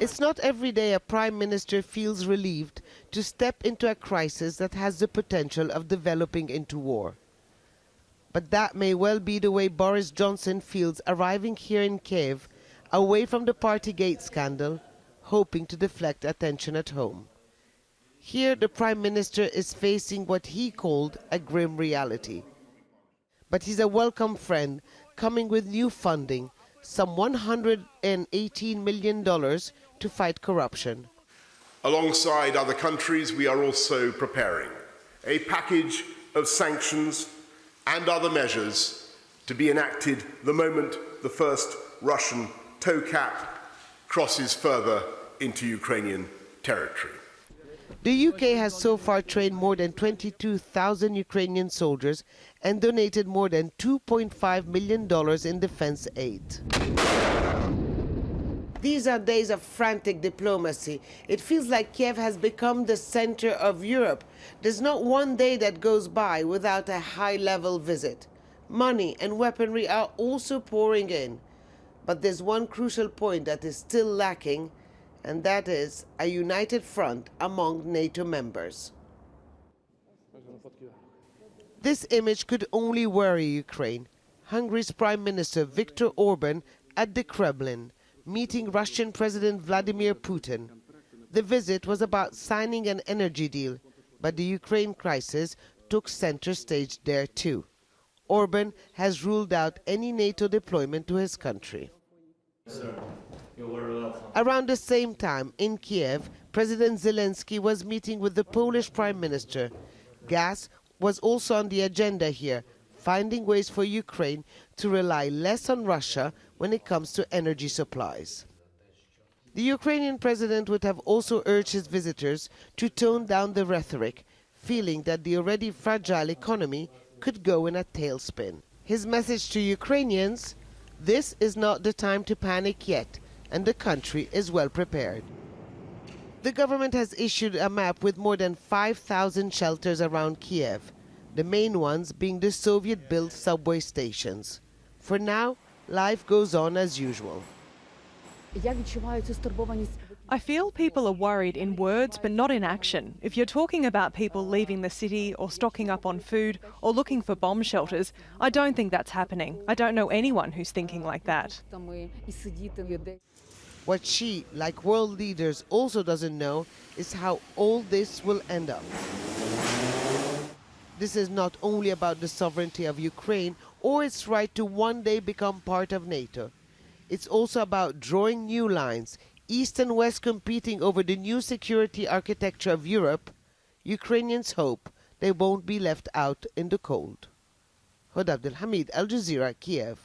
It's not every day a prime minister feels relieved to step into a crisis that has the potential of developing into war. But that may well be the way Boris Johnson feels arriving here in Kyiv, away from the Partygate scandal, hoping to deflect attention at home. Here, the Prime Minister is facing what he called a grim reality. But he's a welcome friend, coming with new funding, some $118 million to fight corruption. Alongside other countries, we are also preparing a package of sanctions and other measures to be enacted the moment the first Russian tow cap crosses further into Ukrainian territory. The UK has so far trained more than 22,000 Ukrainian soldiers and donated more than $2.5 million in defense aid. These are days of frantic diplomacy. It feels like Kiev has become the center of Europe. There's not one day that goes by without a high-level visit. Money and weaponry are also pouring in. But there's one crucial point that is still lacking, and that is a united front among NATO members. This image could only worry Ukraine. Hungary's Prime Minister Viktor Orban at the Kremlin, meeting Russian President Vladimir Putin. The visit was about signing an energy deal, but the Ukraine crisis took center stage there too. Orban has ruled out any NATO deployment to his country. Around the same time, in Kyiv, President Zelenskyy was meeting with the Polish Prime Minister. Gas was also on the agenda here, finding ways for Ukraine to rely less on Russia when it comes to energy supplies. The Ukrainian president would have also urged his visitors to tone down the rhetoric, feeling that the already fragile economy could go in a tailspin. His message to Ukrainians: this is not the time to panic yet, and the country is well prepared. The government has issued a map with more than 5,000 shelters around Kyiv, the main ones being the Soviet-built subway stations. For now, life goes on as usual. I feel people are worried in words but not in action. If you're talking about people leaving the city or stocking up on food or looking for bomb shelters, I don't think that's happening. I don't know anyone who's thinking like that. What she, like world leaders, also doesn't know is how all this will end up. This is not only about the sovereignty of Ukraine or its right to one day become part of NATO. It's also about drawing new lines, East and West competing over the new security architecture of Europe. Ukrainians hope they won't be left out in the cold. Hoda Abdel-Hamid, Al Jazeera, Kyiv.